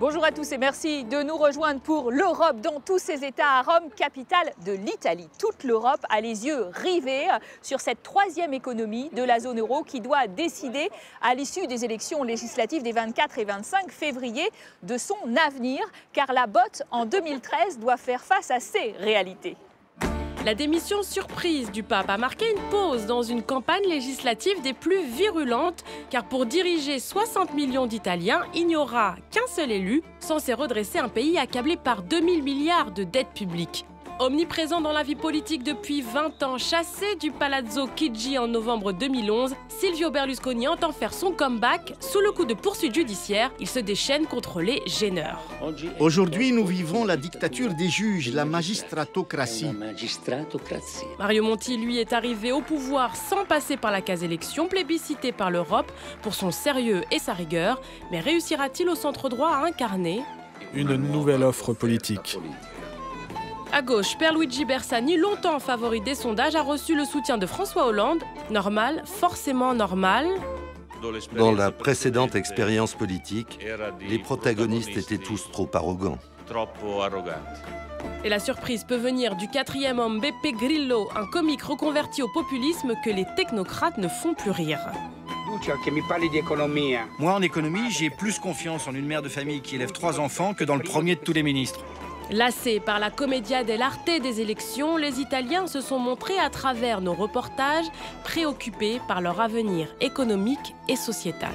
Bonjour à tous et merci de nous rejoindre pour l'Europe dans tous ses États à Rome, capitale de l'Italie. Toute l'Europe a les yeux rivés sur cette troisième économie de la zone euro qui doit décider à l'issue des élections législatives des 24 et 25 février de son avenir, car la botte en 2013 doit faire face à ces réalités. La démission surprise du pape a marqué une pause dans une campagne législative des plus virulentes, car pour diriger 60 millions d'Italiens, il n'y aura qu'un seul élu censé redresser un pays accablé par 2000 milliards de dettes publiques. Omniprésent dans la vie politique depuis 20 ans, chassé du Palazzo Chigi en novembre 2011, Silvio Berlusconi entend faire son comeback. Sous le coup de poursuites judiciaires, il se déchaîne contre les gêneurs. Aujourd'hui, nous vivons la dictature des juges, la magistratocratie. Mario Monti, lui, est arrivé au pouvoir sans passer par la case élection, plébiscité par l'Europe pour son sérieux et sa rigueur. Mais réussira-t-il au centre-droit à incarner une nouvelle offre politique? À gauche, Pierluigi Bersani, longtemps favori des sondages, a reçu le soutien de François Hollande. Normal, forcément normal. Dans la précédente expérience politique, les protagonistes étaient tous trop arrogants. Et la surprise peut venir du quatrième homme, Beppe Grillo, un comique reconverti au populisme que les technocrates ne font plus rire. Moi, en économie, j'ai plus confiance en une mère de famille qui élève 3 enfants que dans le premier de tous les ministres. Lassés par la commedia dell'arte des élections, les Italiens se sont montrés à travers nos reportages, préoccupés par leur avenir économique et sociétal.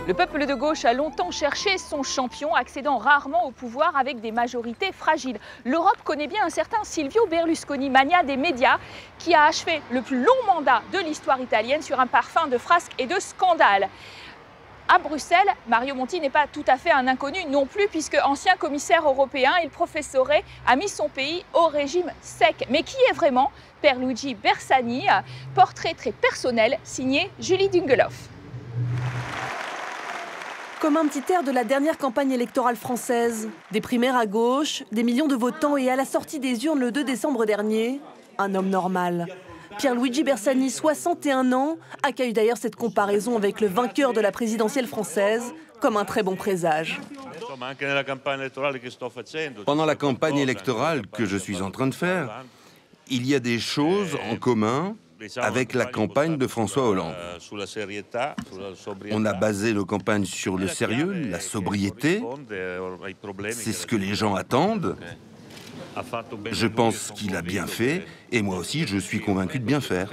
Le peuple de gauche a longtemps cherché son champion, accédant rarement au pouvoir avec des majorités fragiles. L'Europe connaît bien un certain Silvio Berlusconi, mania des médias, qui a achevé le plus long mandat de l'histoire italienne sur un parfum de frasques et de scandales. À Bruxelles, Mario Monti n'est pas tout à fait un inconnu non plus, puisque ancien commissaire européen, il professorait a mis son pays au régime sec. Mais qui est vraiment Pierluigi Bersani? Portrait très personnel signé Julie Dungeloff. Comme un petit air de la dernière campagne électorale française. Des primaires à gauche, des millions de votants et à la sortie des urnes le 2 décembre dernier, un homme normal. Pierluigi Bersani, 61 ans, accueille d'ailleurs cette comparaison avec le vainqueur de la présidentielle française comme un très bon présage. Pendant la campagne électorale que je suis en train de faire, il y a des choses en commun avec la campagne de François Hollande. On a basé nos campagnes sur le sérieux, la sobriété. C'est ce que les gens attendent. Je pense qu'il a bien fait, et moi aussi, je suis convaincu de bien faire.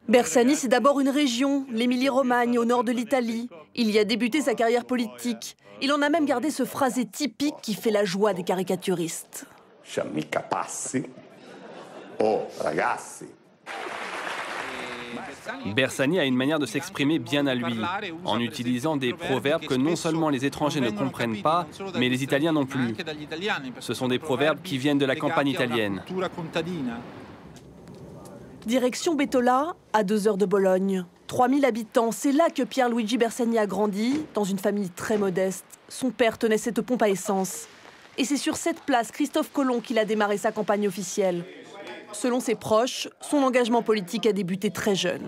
Bersani, c'est d'abord une région, l'Émilie-Romagne, au nord de l'Italie. Il y a débuté sa carrière politique. Il en a même gardé ce phrasé typique qui fait la joie des caricaturistes. Bersani a une manière de s'exprimer bien à lui, en utilisant des proverbes que non seulement les étrangers ne comprennent pas, mais les Italiens non plus. Ce sont des proverbes qui viennent de la campagne italienne. Direction Bettola, à 2 heures de Bologne. 3000 habitants, c'est là que Pierluigi Bersani a grandi, dans une famille très modeste. Son père tenait cette pompe à essence. Et c'est sur cette place Christophe Colomb qu'il a démarré sa campagne officielle. Selon ses proches, son engagement politique a débuté très jeune.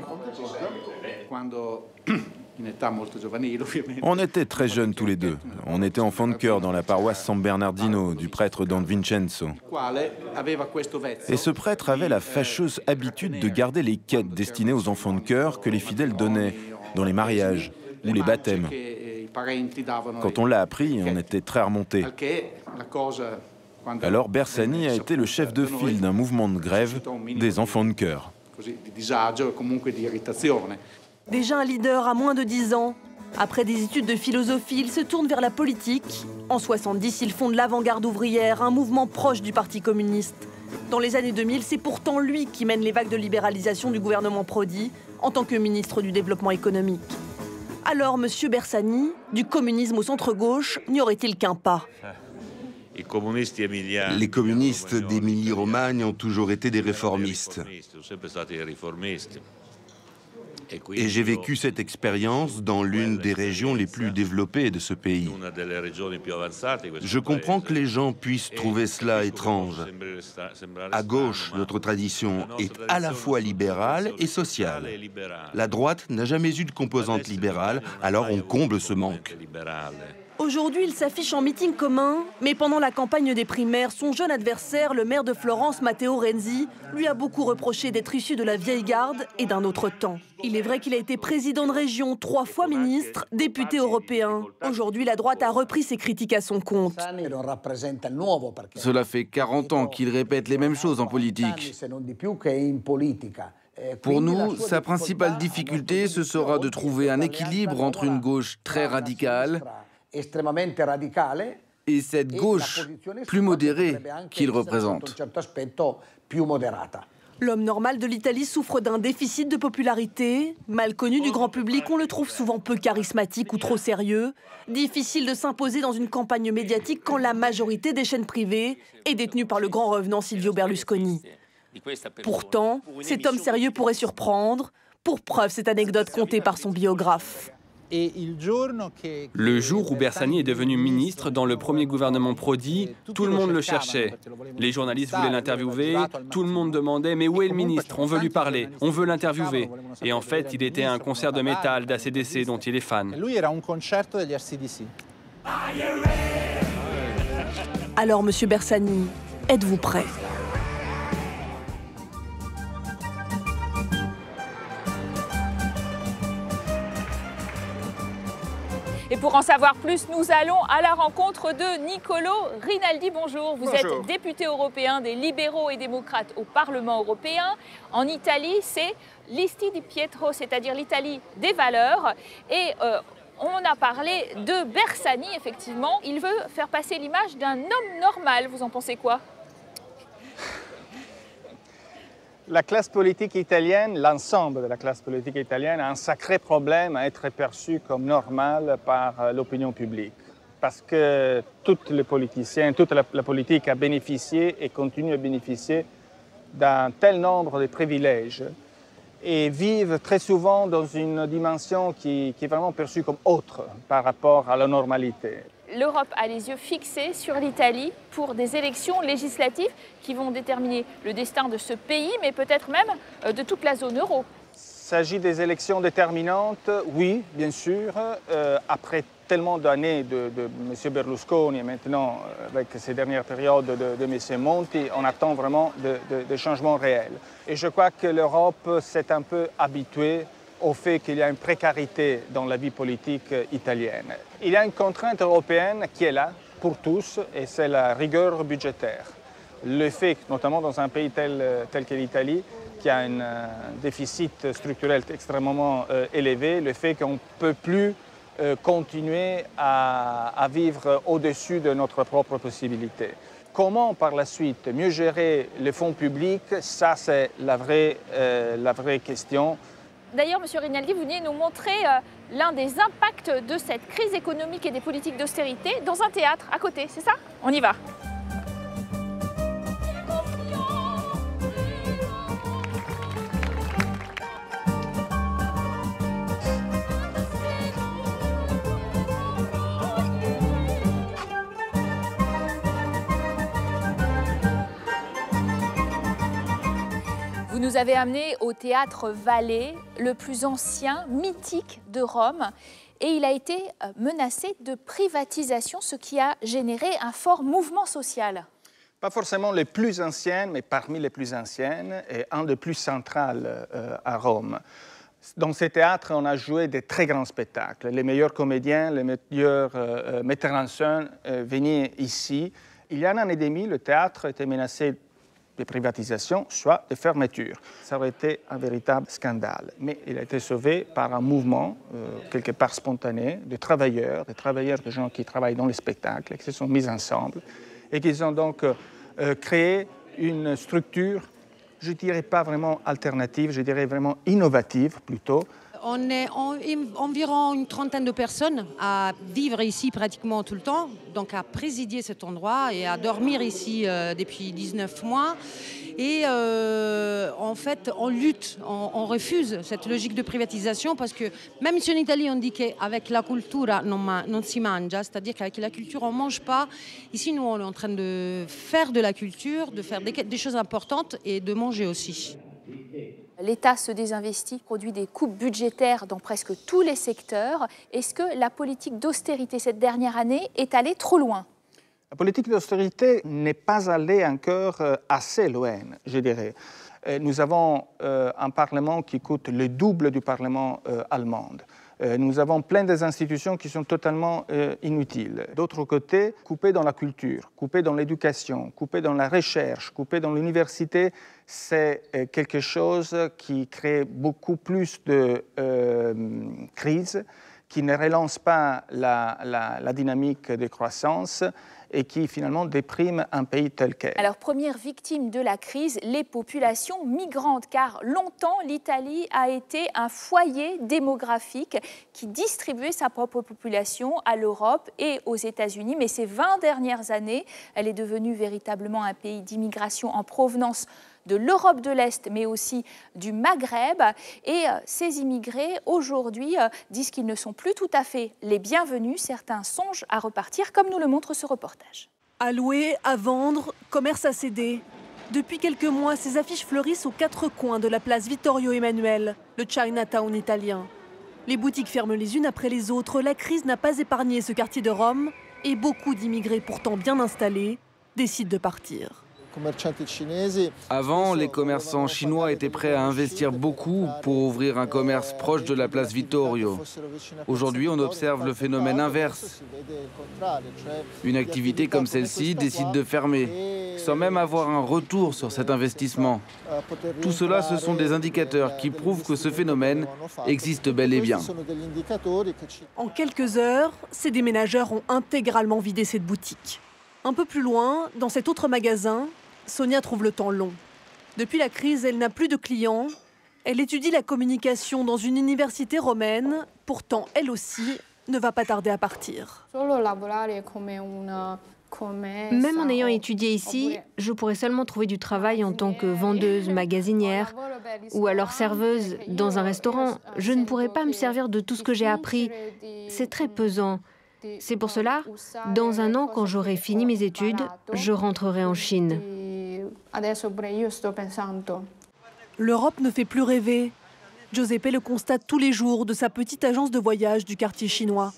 On était très jeunes tous les deux. On était enfants de chœur dans la paroisse San Bernardino du prêtre Don Vincenzo. Et ce prêtre avait la fâcheuse habitude de garder les quêtes destinées aux enfants de chœur que les fidèles donnaient dans les mariages ou les baptêmes. Quand on l'a appris, on était très remontés. Alors Bersani a été le chef de file d'un mouvement de grève des enfants de chœur. Déjà un leader à moins de 10 ans. Après des études de philosophie, il se tourne vers la politique. En 70, il fonde l'Avant-Garde ouvrière, un mouvement proche du Parti communiste. Dans les années 2000, c'est pourtant lui qui mène les vagues de libéralisation du gouvernement Prodi en tant que ministre du Développement économique. Alors, monsieur Bersani, du communisme au centre-gauche, n'y aurait-il qu'un pas? Les communistes d'Émilie-Romagne ont toujours été des réformistes. Et j'ai vécu cette expérience dans l'une des régions les plus développées de ce pays. Je comprends que les gens puissent trouver cela étrange. À gauche, notre tradition est à la fois libérale et sociale. La droite n'a jamais eu de composante libérale, alors on comble ce manque. Aujourd'hui, il s'affiche en meeting commun, mais pendant la campagne des primaires, son jeune adversaire, le maire de Florence, Matteo Renzi, lui a beaucoup reproché d'être issu de la vieille garde et d'un autre temps. Il est vrai qu'il a été président de région, 3 fois ministre, député européen. Aujourd'hui, la droite a repris ses critiques à son compte. Cela fait 40 ans qu'il répète les mêmes choses en politique. Pour nous, sa principale difficulté, ce sera de trouver un équilibre entre une gauche très radicale et cette gauche plus modérée qu'il représente. L'homme normal de l'Italie souffre d'un déficit de popularité. Mal connu du grand public, on le trouve souvent peu charismatique ou trop sérieux. Difficile de s'imposer dans une campagne médiatique quand la majorité des chaînes privées est détenue par le grand revenant Silvio Berlusconi. Pourtant, cet homme sérieux pourrait surprendre. Pour preuve, cette anecdote contée par son biographe. Le jour où Bersani est devenu ministre dans le premier gouvernement Prodi, tout le monde le cherchait. Les journalistes voulaient l'interviewer, tout le monde demandait « Mais où est le ministre? On veut lui parler, on veut l'interviewer ». Et en fait, il était à un concert de métal d'ACDC dont il est fan. Alors, monsieur Bersani, êtes-vous prêt ? Et pour en savoir plus, nous allons à la rencontre de Niccolo Rinaldi. Bonjour, vous êtes député européen des libéraux et démocrates au Parlement européen. En Italie, c'est l'Isti di Pietro, c'est-à-dire l'Italie des valeurs. Et on a parlé de Bersani, effectivement. Il veut faire passer l'image d'un homme normal. Vous en pensez quoi ? La classe politique italienne, l'ensemble de la classe politique italienne a un sacré problème à être perçu comme normal par l'opinion publique. Parce que tous les politiciens, toute la politique a bénéficié et continue à bénéficier d'un tel nombre de privilèges et vivent très souvent dans une dimension qui est vraiment perçue comme autre par rapport à la normalité. L'Europe a les yeux fixés sur l'Italie pour des élections législatives qui vont déterminer le destin de ce pays, mais peut-être même de toute la zone euro. Il s'agit des élections déterminantes, oui, bien sûr. Après tellement d'années de M. Berlusconi et maintenant avec ces dernières périodes de M. Monti, on attend vraiment des changements réels. Et je crois que l'Europe s'est un peu habituée au fait qu'il y a une précarité dans la vie politique italienne. Il y a une contrainte européenne qui est là pour tous et c'est la rigueur budgétaire. Le fait, notamment dans un pays tel que l'Italie, qui a un déficit structurel extrêmement élevé, le fait qu'on ne peut plus continuer à vivre au-dessus de notre propre possibilité. Comment, par la suite, mieux gérer les fonds publics, ça c'est la vraie question. D'ailleurs, M. Rinaldi, vous venez nous montrer l'un des impacts de cette crise économique et des politiques d'austérité dans un théâtre à côté, c'est ça? On y va. Vous nous avez amené au théâtre Vallée, le plus ancien, mythique de Rome, et il a été menacé de privatisation, ce qui a généré un fort mouvement social. Pas forcément les plus anciennes, mais parmi les plus anciennes, et un des plus central à Rome. Dans ces théâtres, on a joué des très grands spectacles. Les meilleurs comédiens, les meilleurs metteurs en scène venaient ici. Il y a un an et demi, le théâtre était menacé de privatisation, soit de fermeture. Ça aurait été un véritable scandale. Mais il a été sauvé par un mouvement, quelque part spontané, de travailleurs, de gens qui travaillent dans les spectacles, qui se sont mis ensemble et qui ont donc créé une structure, je dirais pas vraiment alternative, je dirais vraiment innovative plutôt. On est environ une trentaine de personnes à vivre ici pratiquement tout le temps, donc à présider cet endroit et à dormir ici depuis 19 mois. Et en fait, on lutte, on refuse cette logique de privatisation parce que même si en Italie on dit qu'avec la cultura non si mangia, c'est-à-dire qu'avec la culture on ne mange pas, ici nous on est en train de faire de la culture, de faire des choses importantes et de manger aussi. L'État se désinvestit, produit des coupes budgétaires dans presque tous les secteurs. Est-ce que la politique d'austérité cette dernière année est allée trop loin? La politique d'austérité n'est pas allée encore assez loin, je dirais. Nous avons un Parlement qui coûte le double du Parlement allemand. Nous avons plein des institutions qui sont totalement inutiles. D'autre côté, couper dans la culture, couper dans l'éducation, couper dans la recherche, couper dans l'université, c'est quelque chose qui crée beaucoup plus de crises, qui ne relance pas la dynamique de croissance et qui finalement déprime un pays tel quel. Alors, première victime de la crise, les populations migrantes, car longtemps l'Italie a été un foyer démographique qui distribuait sa propre population à l'Europe et aux États-Unis. Mais ces 20 dernières années, elle est devenue véritablement un pays d'immigration en provenance de l'Europe de l'Est, mais aussi du Maghreb. Et ces immigrés, aujourd'hui, disent qu'ils ne sont plus tout à fait les bienvenus. Certains songent à repartir, comme nous le montre ce reportage. À louer, à vendre, commerce à céder. Depuis quelques mois, ces affiches fleurissent aux quatre coins de la place Vittorio Emanuele, le Chinatown italien. Les boutiques ferment les unes après les autres. La crise n'a pas épargné ce quartier de Rome et beaucoup d'immigrés pourtant bien installés décident de partir. Avant, les commerçants chinois étaient prêts à investir beaucoup pour ouvrir un commerce proche de la place Vittorio. Aujourd'hui, on observe le phénomène inverse. Une activité comme celle-ci décide de fermer, sans même avoir un retour sur cet investissement. Tout cela, ce sont des indicateurs qui prouvent que ce phénomène existe bel et bien. En quelques heures, ces déménageurs ont intégralement vidé cette boutique. Un peu plus loin, dans cet autre magasin, Sonia trouve le temps long. Depuis la crise, elle n'a plus de clients. Elle étudie la communication dans une université romaine. Pourtant, elle aussi ne va pas tarder à partir. Même en ayant étudié ici, je pourrais seulement trouver du travail en tant que vendeuse, magasinière ou alors serveuse dans un restaurant. Je ne pourrais pas me servir de tout ce que j'ai appris. C'est très pesant. C'est pour cela, dans un an, quand j'aurai fini mes études, je rentrerai en Chine. L'Europe ne fait plus rêver. Giuseppe le constate tous les jours de sa petite agence de voyage du quartier chinois.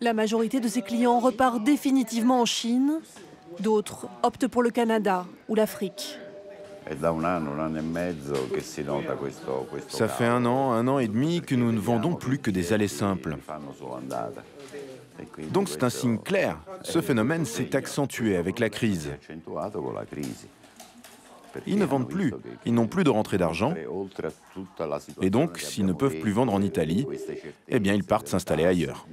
La majorité de ses clients repart définitivement en Chine. D'autres optent pour le Canada ou l'Afrique. Ça fait un an et demi que nous ne vendons plus que des allées simples. Donc c'est un signe clair. Ce phénomène s'est accentué avec la crise. Ils ne vendent plus, ils n'ont plus de rentrée d'argent. Et donc, s'ils ne peuvent plus vendre en Italie, eh bien ils partent s'installer ailleurs.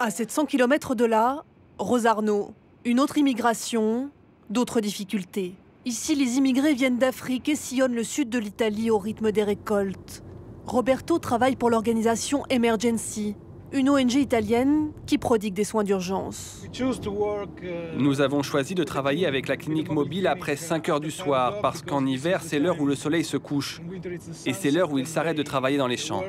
À 700 km de là, Rosarno, une autre immigration, d'autres difficultés. Ici, les immigrés viennent d'Afrique et sillonnent le sud de l'Italie au rythme des récoltes. Roberto travaille pour l'organisation Emergency, une ONG italienne qui prodigue des soins d'urgence. Nous avons choisi de travailler avec la clinique mobile après 5 heures du soir, parce qu'en hiver, c'est l'heure où le soleil se couche. Et c'est l'heure où ils s'arrêtent de travailler dans les champs.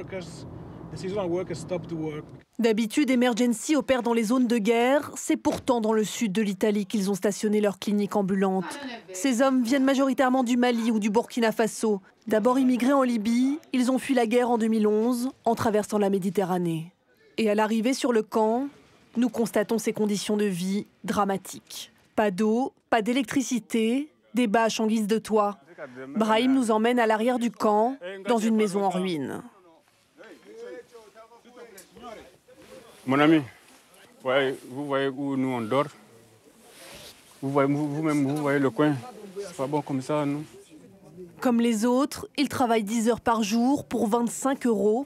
D'habitude, Emergency opère dans les zones de guerre. C'est pourtant dans le sud de l'Italie qu'ils ont stationné leur clinique ambulante. Ces hommes viennent majoritairement du Mali ou du Burkina Faso. D'abord immigrés en Libye, ils ont fui la guerre en 2011 en traversant la Méditerranée. Et à l'arrivée sur le camp, nous constatons ces conditions de vie dramatiques. Pas d'eau, pas d'électricité, des bâches en guise de toit. Brahim nous emmène à l'arrière du camp, dans une maison en ruine. Mon ami, vous voyez où nous on dort. Vous-même, vous voyez le coin. C'est pas bon comme ça, non? Comme les autres, il travaille 10 heures par jour pour 25 €.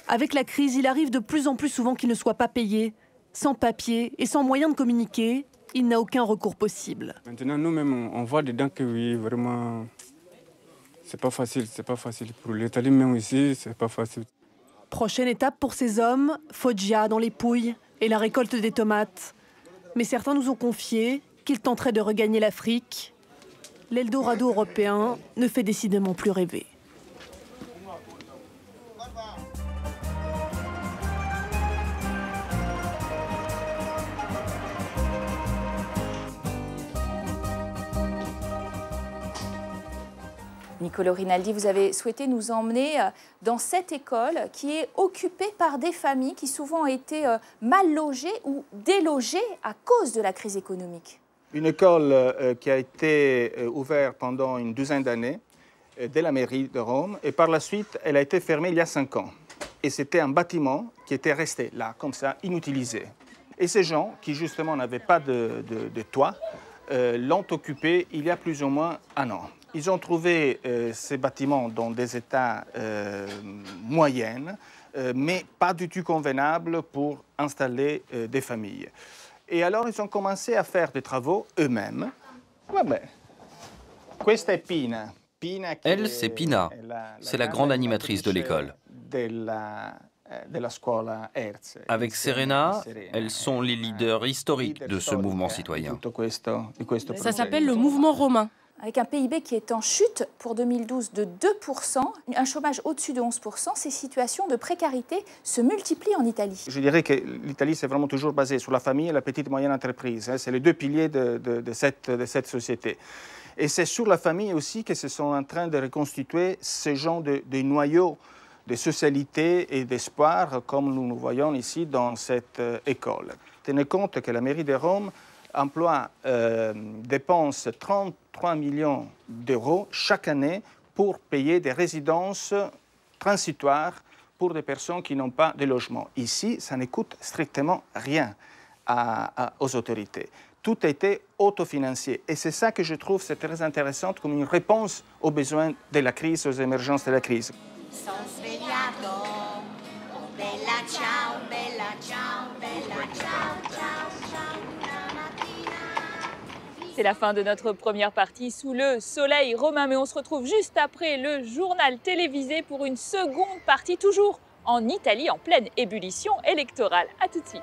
Avec la crise, il arrive de plus en plus souvent qu'il ne soit pas payé. Sans papier et sans moyen de communiquer, il n'a aucun recours possible. Maintenant, nous-mêmes, on voit dedans que oui, vraiment, c'est pas facile pour l'Italie même ici, c'est pas facile. Prochaine étape pour ces hommes, Foggia dans les Pouilles et la récolte des tomates. Mais certains nous ont confié qu'il tenterait de regagner l'Afrique, l'Eldorado européen ne fait décidément plus rêver. Niccolò Rinaldi, vous avez souhaité nous emmener dans cette école qui est occupée par des familles qui souvent ont été mal logées ou délogées à cause de la crise économique. Une école qui a été ouverte pendant une douzaine d'années dès la mairie de Rome et par la suite, elle a été fermée il y a 5 ans. Et c'était un bâtiment qui était resté là, comme ça, inutilisé. Et ces gens qui justement n'avaient pas de toit l'ont occupé il y a plus ou moins 1 an. Ils ont trouvé ces bâtiments dans des états moyens, mais pas du tout convenables pour installer des familles. Et alors, ils ont commencé à faire des travaux eux-mêmes. Elle, c'est Pina. C'est la grande animatrice de l'école. Avec Serena, elles sont les leaders historiques de ce mouvement citoyen. Ça s'appelle le mouvement romain. Avec un PIB qui est en chute pour 2012 de 2%, un chômage au-dessus de 11%, ces situations de précarité se multiplient en Italie. Je dirais que l'Italie, c'est vraiment toujours basé sur la famille et la petite et moyenne entreprise. C'est les 2 piliers de cette société. Et c'est sur la famille aussi que se sont en train de reconstituer ce genre de noyaux de socialité et d'espoir, comme nous voyons ici dans cette école. Tenez compte que la mairie de Rome dépense 33 millions d'euros chaque année pour payer des résidences transitoires pour des personnes qui n'ont pas de logement. Ici, ça ne coûte strictement rien aux autorités. Tout a été autofinancé. Et c'est ça que je trouve c'est très intéressant comme une réponse aux besoins de la crise, aux émergences de la crise. C'est la fin de notre première partie sous le soleil romain, mais on se retrouve juste après le journal télévisé pour une seconde partie, toujours en Italie, en pleine ébullition électorale. A tout de suite.